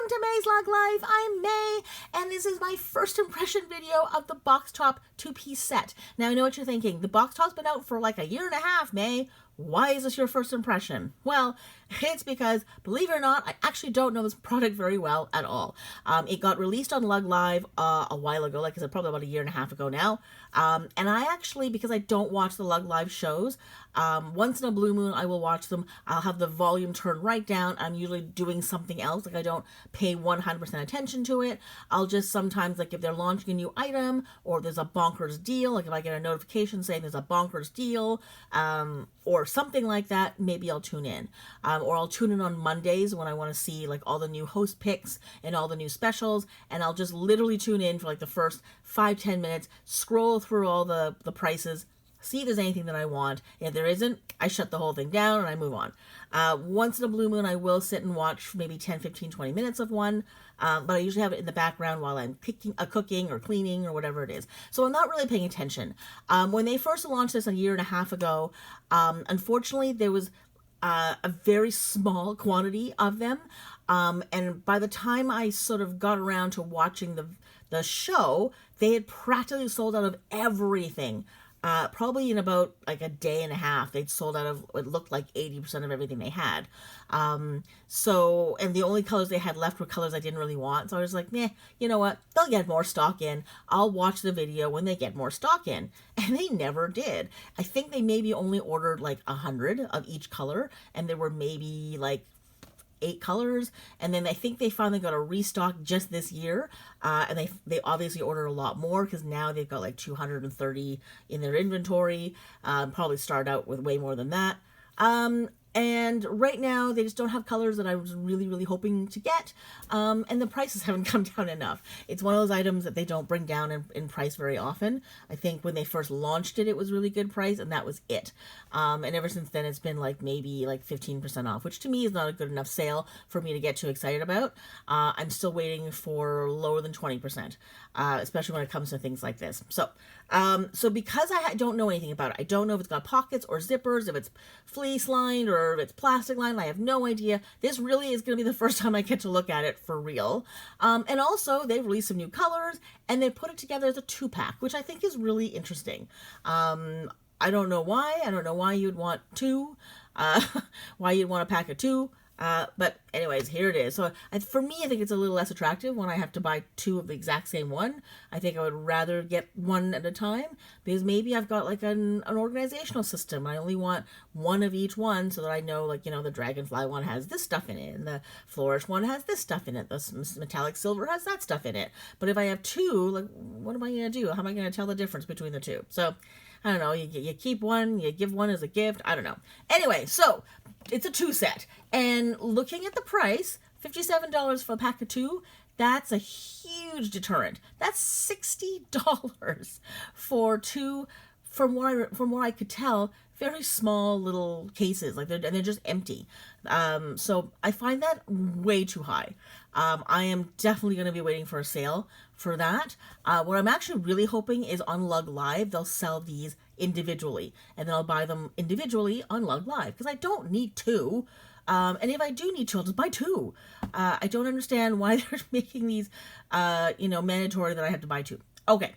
Welcome to May's Lug Life. I'm May, and this is my first impression video of the BoxTop two-piece set. Now, I know what you're thinking. The BoxTop's been out for like a year and a half, May. Why is this your first impression? Well, it's because, believe it or not, I actually don't know this product very well at all. It got released on Lug Live a while ago, like I said, probably about a year and a half ago now. And I actually, because I don't watch the Lug Live shows, once in a blue moon I will watch them. I'll have the volume turned right down. I'm usually doing something else, like I don't pay 100% attention to it. I'll just sometimes, like if they're launching a new item or there's a bonkers deal, like if I get a notification saying there's a bonkers deal, or something like that, maybe I'll tune in. Or I'll tune in on Mondays when I want to see like all the new host picks and all the new specials, and I'll just literally tune in for like the first 5-10 minutes, scroll through all the prices, see if there's anything that I want. If there isn't, I shut the whole thing down and I move on. Once in a blue moon, I will sit and watch maybe 10, 15, 20 minutes of one, but I usually have it in the background while I'm cooking or cleaning or whatever it is. So I'm not really paying attention. When they first launched this a year and a half ago, unfortunately, there was a very small quantity of them. And by the time I sort of got around to watching the show, they had practically sold out of everything. Probably in about like a day and a half, they'd sold out of what looked like 80% of everything they had. And the only colors they had left were colors I didn't really want. So I was like, meh, you know what? They'll get more stock in. I'll watch the video when they get more stock in. And they never did. I think they maybe only ordered like 100 of each color, and there were maybe like 8 colors, and then I think they finally got a restock just this year, and they obviously ordered a lot more because now they've got like 230 in their inventory. Probably start out with way more than that. And right now, they just don't have colors that I was really, really hoping to get. And the prices haven't come down enough. It's one of those items that they don't bring down in price very often. I think when they first launched it, it was really good price, and that was it. And ever since then, it's been like maybe like 15% off, which to me is not a good enough sale for me to get too excited about. I'm still waiting for lower than 20%, especially when it comes to things like this. So because I don't know anything about it, I don't know if it's got pockets or zippers, if it's fleece lined or if it's plastic lined. I have no idea. This really is going to be the first time I get to look at it for real. And also, they've released some new colors, and they put it together as a 2-pack, which I think is really interesting. I don't know why. I don't know why you'd want 2, why you'd want a pack of 2. But anyways, here it is. So for me, I think it's a little less attractive when I have to buy 2 of the exact same one. I think I would rather get one at a time, because maybe I've got like an organizational system. I only want one of each one so that I know, like, you know, the Dragonfly one has this stuff in it, and the Flourish one has this stuff in it. The Metallic Silver has that stuff in it. But if I have 2, like, what am I going to do? How am I going to tell the difference between the 2? So I don't know, you keep one, you give one as a gift, I don't know. Anyway, so it's a 2 set, and looking at the price, $57 for a pack of 2, that's a huge deterrent. That's $60 for 2, from what I could tell, very small little cases, like they're just empty. So I find that way too high. I am definitely going to be waiting for a sale for that. What I'm actually really hoping is on Lug Live, they'll sell these individually, and then I'll buy them individually on Lug Live, because I don't need 2. And if I do need 2, I'll just buy 2. I don't understand why they're making these, mandatory that I have to buy 2. Okay,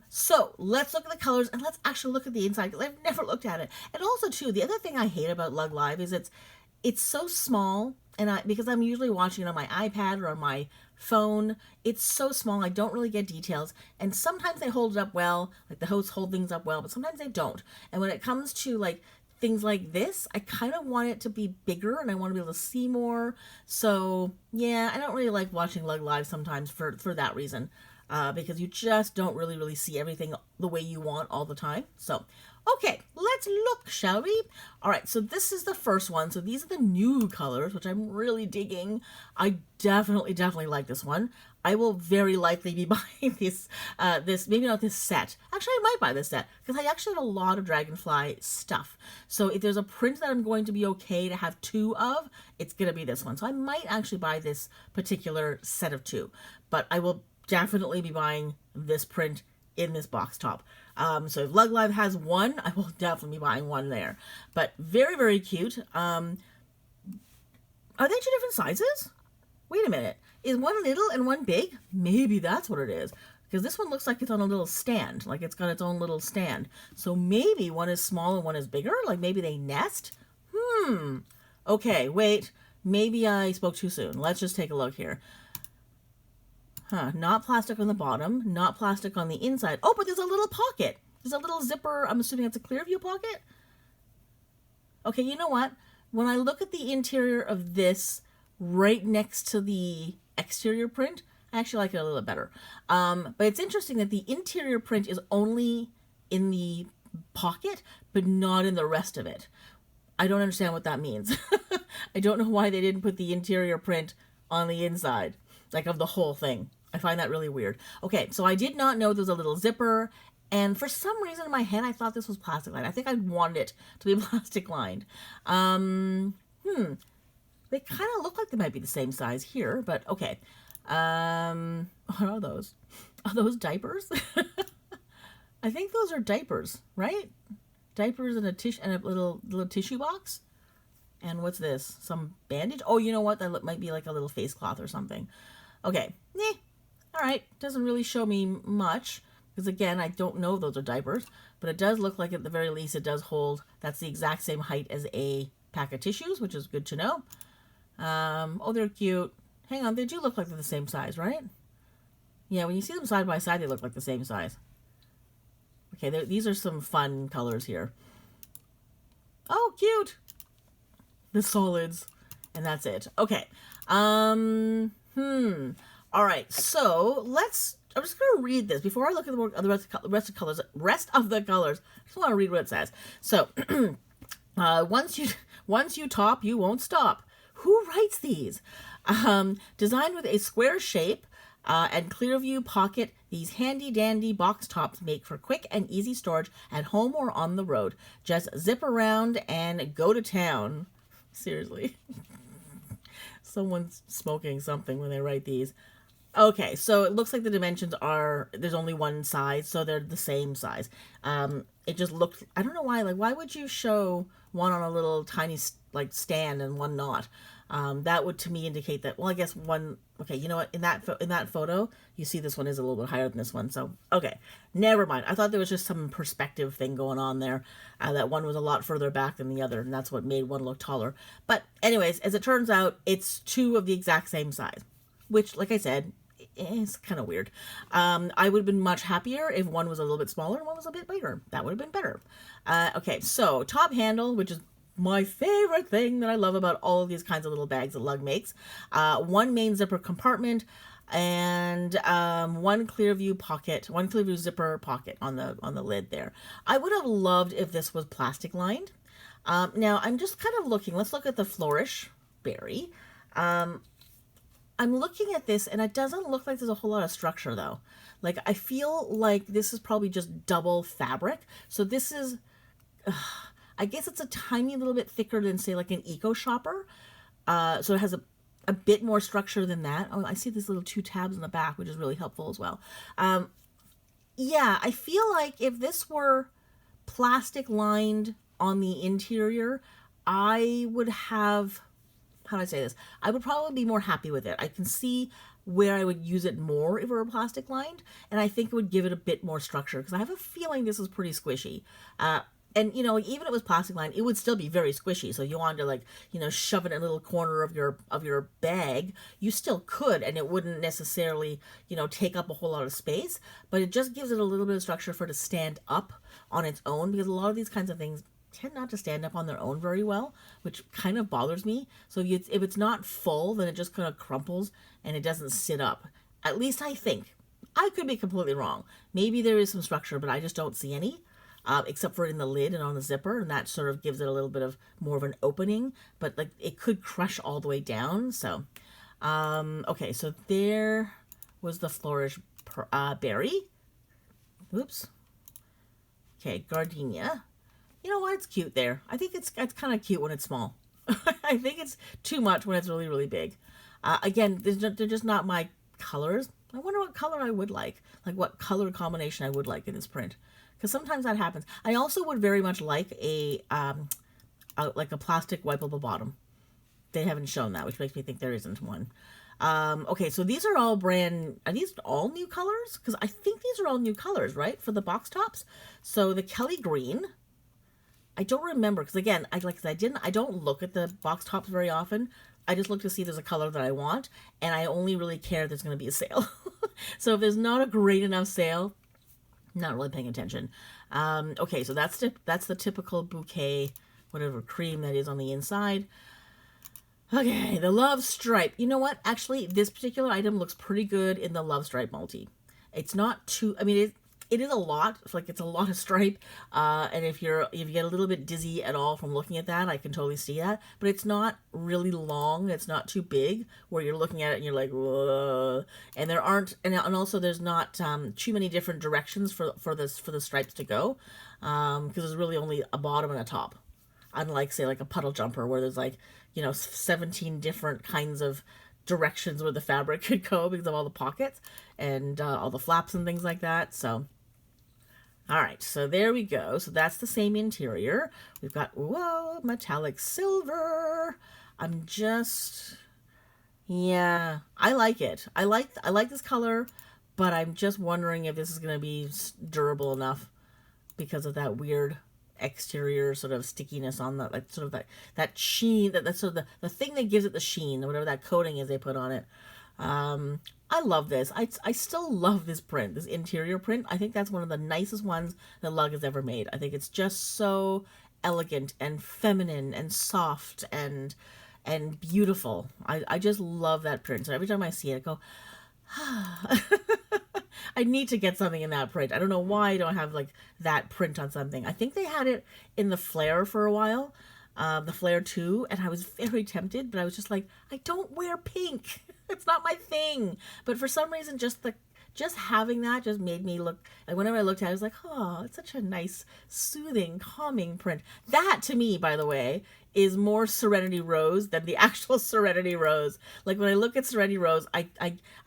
so let's look at the colors, and let's actually look at the inside, because I've never looked at it. And also, too, the other thing I hate about Lug Live is it's so small, and because I'm usually watching it on my iPad or on my phone, it's so small, I don't really get details, and sometimes they hold it up well, like the hosts hold things up well, but sometimes they don't. And when it comes to, like, things like this, I kind of want it to be bigger, and I want to be able to see more. So, yeah, I don't really like watching Lug Live sometimes for that reason. Because you just don't really see everything the way you want all the time. So, okay, let's look, shall we? All right, so this is the first one. So these are the new colors, which I'm really digging. I definitely like this one. I will very likely be buying this, maybe not this set. Actually, I might buy this set, because I actually have a lot of Dragonfly stuff. So if there's a print that I'm going to be okay to have 2 of, it's going to be this one. So I might actually buy this particular set of 2. But I will definitely be buying this print in this BoxTop. So if Lug Live has one, I will definitely be buying one there. But very, very cute. Are they 2 different sizes? Wait a minute. Is one little and one big? Maybe that's what it is. Because this one looks like it's on a little stand. Like it's got its own little stand. So maybe one is small and one is bigger? Like maybe they nest? Okay, wait. Maybe I spoke too soon. Let's just take a look here. Not plastic on the bottom. Not plastic on the inside. Oh, but there's a little pocket. There's a little zipper. I'm assuming it's a clear view pocket. Okay, you know what? When I look at the interior of this right next to the exterior print, I actually like it a little bit better. But it's interesting that the interior print is only in the pocket, but not in the rest of it. I don't understand what that means. I don't know why they didn't put the interior print on the inside, like of the whole thing. I find that really weird. Okay, so I did not know there was a little zipper, and for some reason in my head, I thought this was plastic lined. I think I wanted it to be plastic lined. They kind of look like they might be the same size here, but okay. What are those? Are those diapers? I think those are diapers, right? Diapers and a tissue and a little tissue box. And what's this? Some bandage? Oh, you know what? That might be like a little face cloth or something. Okay. All right. Doesn't really show me much because again, I don't know if those are diapers, but it does look like at the very least it does hold. That's the exact same height as a pack of tissues, which is good to know. Oh, they're cute. Hang on, they do look like they're the same size, right? Yeah, when you see them side by side, they look like the same size. Okay, these are some fun colors here. Oh, cute! The solids. And that's it. Okay. All right, so I'm just going to read this before I look at the rest of the colors. I just want to read what it says. So, once you top, you won't stop. Who writes these? Designed with a square shape and clear view pocket, these handy dandy box tops make for quick and easy storage at home or on the road. Just zip around and go to town. Seriously. Someone's smoking something when they write these. Okay, so it looks like the dimensions are, there's only one size, so they're the same size. It just looked, I don't know why, like why would you show one on a little tiny like stand and one not? That would to me indicate that, well, I guess one, okay, you know what, in that photo, you see this one is a little bit higher than this one, so, okay, never mind. I thought there was just some perspective thing going on there, that one was a lot further back than the other, and that's what made one look taller. But anyways, as it turns out, it's two of the exact same size, which, like I said, it's kind of weird. I would have been much happier if one was a little bit smaller and one was a bit bigger. That would have been better. Okay, so top handle, which is my favorite thing that I love about all of these kinds of little bags that Lug makes. One main zipper compartment and one clear view zipper pocket on the lid there. I would have loved if this was plastic lined. Now I'm just kind of looking. Let's look at the Flourish Berry. I'm looking at this and it doesn't look like there's a whole lot of structure though. Like I feel like this is probably just double fabric. So this is, I guess it's a tiny little bit thicker than say like an Eco Shopper. So it has a bit more structure than that. Oh, I see these little two tabs in the back, which is really helpful as well. Yeah, I feel like if this were plastic lined on the interior, I would have, how do I say this? I would probably be more happy with it. I can see where I would use it more if it were plastic lined, and I think it would give it a bit more structure because I have a feeling this is pretty squishy. And you know, even if it was plastic lined, it would still be very squishy. So you wanted to like, you know, shove it in a little corner of your bag, you still could, and it wouldn't necessarily, you know, take up a whole lot of space. But it just gives it a little bit of structure for it to stand up on its own, because a lot of these kinds of things tend not to stand up on their own very well, which kind of bothers me. So if it's not full, then it just kind of crumples and it doesn't sit up. At least I think. I could be completely wrong. Maybe there is some structure, but I just don't see any, except for in the lid and on the zipper, and that sort of gives it a little bit of more of an opening, but like it could crush all the way down. So, okay, so there was the Flourish Berry. Oops. Okay, Gardenia. You know what? It's cute there. I think it's kind of cute when it's small. I think it's too much when it's really, really big. Again, they're just not my colors. I wonder what color I would like what color combination I would like in this print. Because sometimes that happens. I also would very much like a plastic wipeable bottom. They haven't shown that, which makes me think there isn't one. Okay, so these are all are these all new colors? Because I think these are all new colors, right? For the box tops. So the Kelly Green, I don't remember, because again, I don't look at the box tops very often. I just look to see if there's a color that I want, and I only really care if there's going to be a sale. So if there's not a great enough sale, not really paying attention. Okay, so that's the typical bouquet, whatever cream that is on the inside. Okay, the Love Stripe. You know what? Actually, this particular item looks pretty good in the Love Stripe multi. It's not too, I mean, it is a lot. It's a lot of stripe. And if you get a little bit dizzy at all from looking at that, I can totally see that. But it's not really long. It's not too big where you're looking at it and you're like, whoa. And there aren't, and also there's not too many different directions for the stripes to go, because there's really only a bottom and a top. Unlike, say, like a puddle jumper where there's 17 different kinds of directions where the fabric could go because of all the pockets and all the flaps and things like that. So, all right, so there we go. So that's the same interior. We've got, whoa, metallic silver. Yeah, I like it. I like this color, but I'm just wondering if this is going to be durable enough because of that weird exterior sort of stickiness on that sheen, that's sort of the thing that gives it the sheen, or whatever that coating is they put on it. I love this. I still love this print, this interior print. I think that's one of the nicest ones that Lug has ever made. I think it's just so elegant and feminine and soft and beautiful. I just love that print. So every time I see it, I go, I need to get something in that print. I don't know why I don't have that print on something. I think they had it in the Flare for a while, the Flare 2, and I was very tempted, but I was just like, I don't wear pink. It's not my thing. But for some reason, just having that just made me look, like whenever I looked at it, I was like, oh, it's such a nice, soothing, calming print. That, to me, by the way, is more Serenity Rose than the actual Serenity Rose. Like when I look at Serenity Rose, I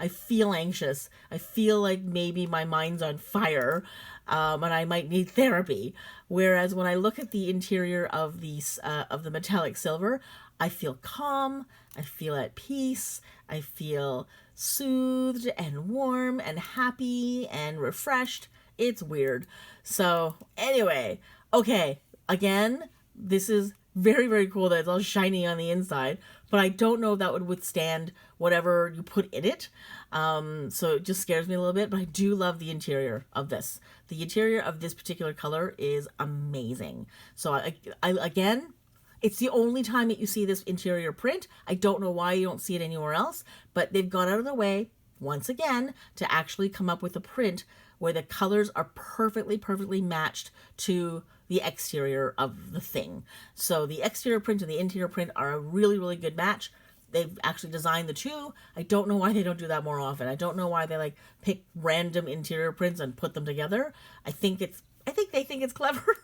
feel anxious. I feel like maybe my mind's on fire, and I might need therapy. Whereas when I look at the interior of the metallic silver, I feel calm. I feel at peace. I feel soothed and warm and happy and refreshed. It's weird. So anyway, okay, again, this is very, very cool that it's all shiny on the inside, but I don't know if that would withstand whatever you put in it. So it just scares me a little bit, but I do love the interior of this. The interior of this particular color is amazing. So I again, it's the only time that you see this interior print. I don't know why you don't see it anywhere else, but they've gone out of their way, once again, to actually come up with a print where the colors are perfectly matched to the exterior of the thing. So the exterior print and the interior print are a really, really good match. They've actually designed the two. I don't know why they don't do that more often. I don't know why they pick random interior prints and put them together. I think they think it's clever,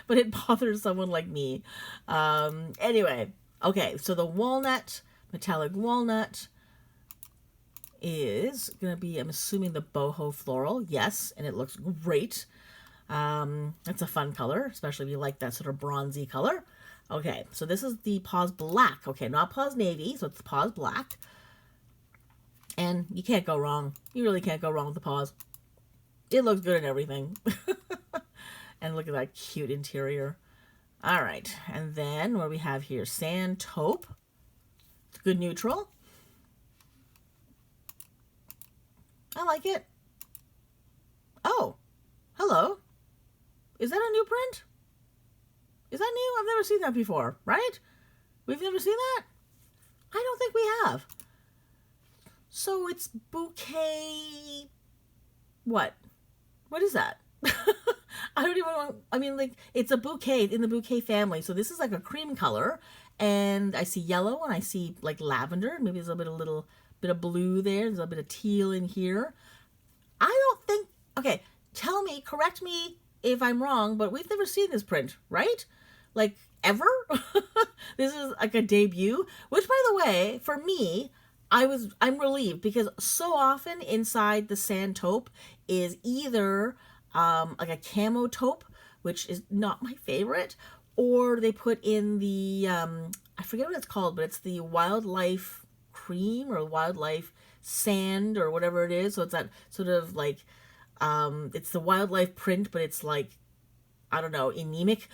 but it bothers someone like me. Anyway, okay, so the walnut, metallic walnut, is going to be, I'm assuming, the boho floral. Yes, and it looks great. It's a fun color, especially if you like that sort of bronzy color. Okay, so this is the Paws Black. Okay, not Paws Navy, so it's Paws Black. And you can't go wrong. You really can't go wrong with the paws. It looks good in everything. And look at that cute interior. All right, and then what do we have here? Sand Taupe. It's good neutral. I like it. Oh, hello. Is that a new print? Is that new? I've never seen that before, right? We've never seen that? I don't think we have. So it's bouquet... What? What is that? I don't even know. I mean, it's a bouquet in the bouquet family. So this is like a cream color. And I see yellow and I see lavender. Maybe there's a little bit of blue there. There's a bit of teal in here. I don't think... Okay, tell me, correct me if I'm wrong, but we've never seen this print, right? Ever? This is a debut, which, by the way, for me, I'm relieved because so often inside the Sand Taupe is either a camo taupe, which is not my favorite, or they put in the I forget what it's called, but it's the Wildlife cream or wildlife sand or whatever it is. So it's that sort of like, it's the wildlife print, but it's like, I don't know, anemic.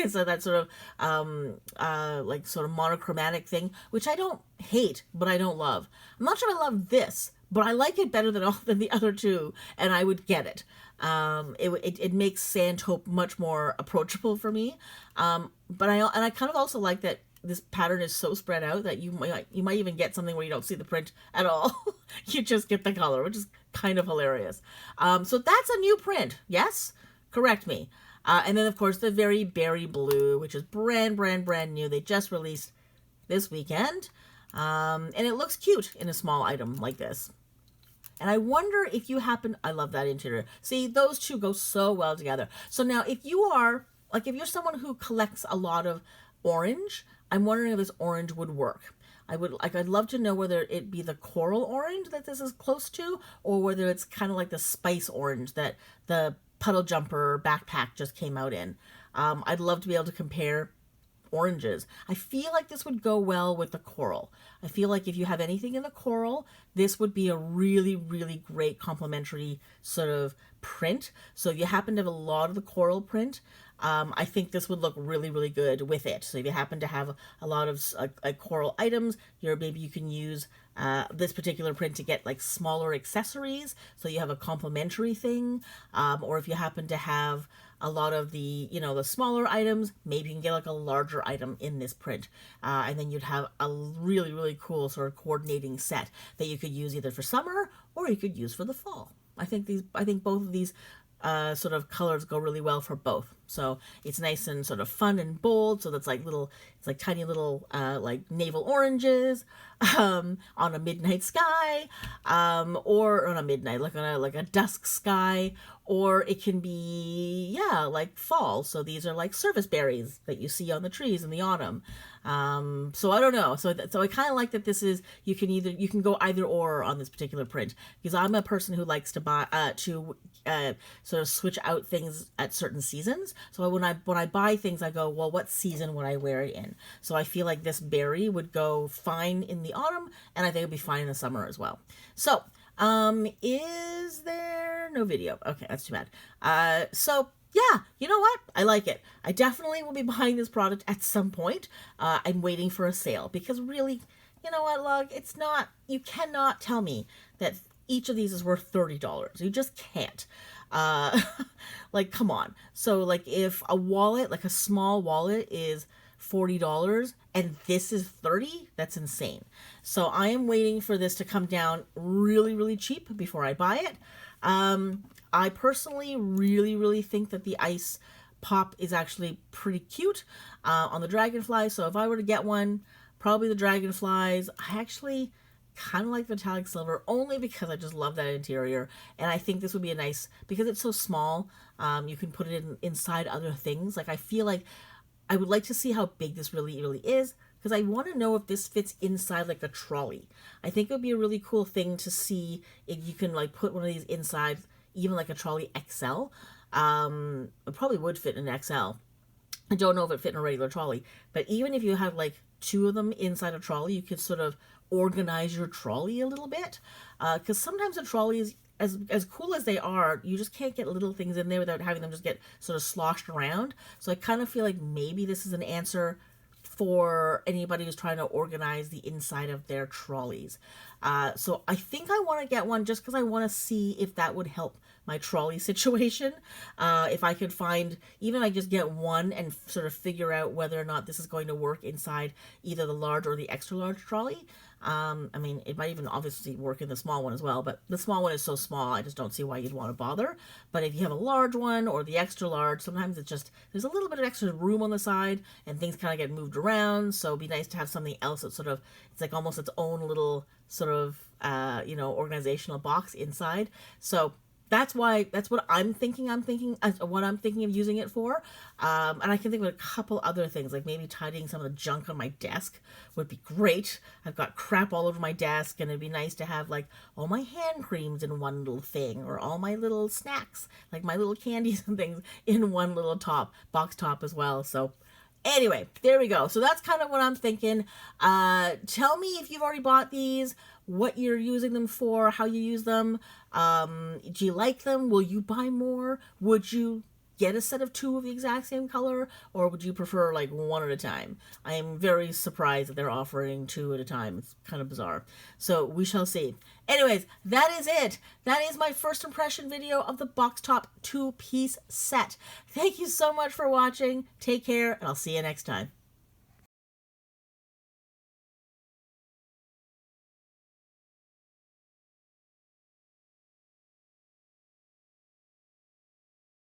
So that sort of like sort of monochromatic thing, which I don't hate, but I don't love. I'm not sure I love this, but I like it better than the other two, and I would get it. It makes sand taupe much more approachable for me. But I kind of also like that this pattern is so spread out that you might even get something where you don't see the print at all. You just get the color, which is kind of hilarious. So that's a new print. Yes, correct me. And then, of course, the Very Berry Blue, which is brand new. They just released this weekend. And it looks cute in a small item like this. And I wonder if you happen... I love that interior. See, those two go so well together. So now, if you're someone who collects a lot of orange, I'm wondering if this orange would work. I'd love to know whether it be the coral orange that this is close to, or whether it's kind of like the spice orange that the Puddle Jumper backpack just came out in. I'd love to be able to compare oranges. I feel like this would go well with the coral. I feel like if you have anything in the coral, this would be a really, really great complementary sort of print. So if you happen to have a lot of the coral print, I think this would look really, really good with it. So if you happen to have a lot of coral items, maybe you can use this particular print to get like smaller accessories, so you have a complementary thing. Or if you happen to have a lot of the smaller items, maybe you can get like a larger item in this print, and then you'd have a really, really cool sort of coordinating set that you could use either for summer or you could use for the fall. I think both of these sort of colors go really well for both. So it's nice and sort of fun and bold. So that's like tiny little like navel oranges on a midnight sky, or on a midnight, like on a dusk sky, or it can be like fall. So these are like service berries that you see on the trees in the autumn. So I don't know. So I kind of like that this is, you can go either or on this particular print, because I'm a person who likes to buy sort of switch out things at certain seasons. So when I buy things, I go, well, what season would I wear it in? So I feel like this berry would go fine in the autumn, and I think it'd be fine in the summer as well. So is there no video? Okay, that's too bad. So yeah, you know what? I like it. I definitely will be buying this product at some point. I'm waiting for a sale, because really, you know what, Lug? You cannot tell me that each of these is worth $30. You just can't. Like, come on. So like if a wallet, like a small wallet, is $40 and this is $30, that's insane. So I am waiting for this to come down really, really cheap before I buy it. I personally really, really think that the ice pop is actually pretty cute on the dragonfly. So if I were to get one, probably the dragonflies. I actually kind of like the metallic silver, only because I just love that interior, and I think this would be a nice, because it's so small, you can put it inside other things. Like, I feel like I would like to see how big this really, really is, because I want to know if this fits inside like a trolley. I think it would be a really cool thing to see if you can like put one of these inside, even like a trolley XL. It probably would fit in an XL. I don't know if it fit in a regular trolley, but even if you have like two of them inside a trolley, you could sort of organize your trolley a little bit, because sometimes a trolley is, as cool as they are, you just can't get little things in there without having them just get sort of sloshed around. So I kind of feel like maybe this is an answer for anybody who's trying to organize the inside of their trolleys. So I think I want to get one just because I want to see if that would help my trolley situation. If I could find, even if I just get one and sort of figure out whether or not this is going to work inside either the large or the extra large trolley. I mean, it might even obviously work in the small one as well, but the small one is so small, I just don't see why you'd want to bother. But if you have a large one or the extra large, sometimes it's just, there's a little bit of extra room on the side and things kind of get moved around. So it'd be nice to have something else that sort of, it's like almost its own little sort of, organizational box inside. So that's what I'm thinking what I'm thinking of using it for. And I can think of a couple other things, like maybe tidying some of the junk on my desk would be great. I've got crap all over my desk, and it'd be nice to have like all my hand creams in one little thing, or all my little snacks, like my little candies and things, in one little box top as well. So Anyway, there we go. So that's kind of what I'm thinking. Tell me if you've already bought these, what you're using them for, how you use them. Do you like them? Will you buy more? Would you get a set of 2 of the exact same color, or would you prefer like 1 at a time? I am very surprised that they're offering 2 at a time. It's kind of bizarre. So we shall see. Anyways, that is it. That is my first impression video of the BoxTop 2-piece set. Thank you so much for watching. Take care, and I'll see you next time.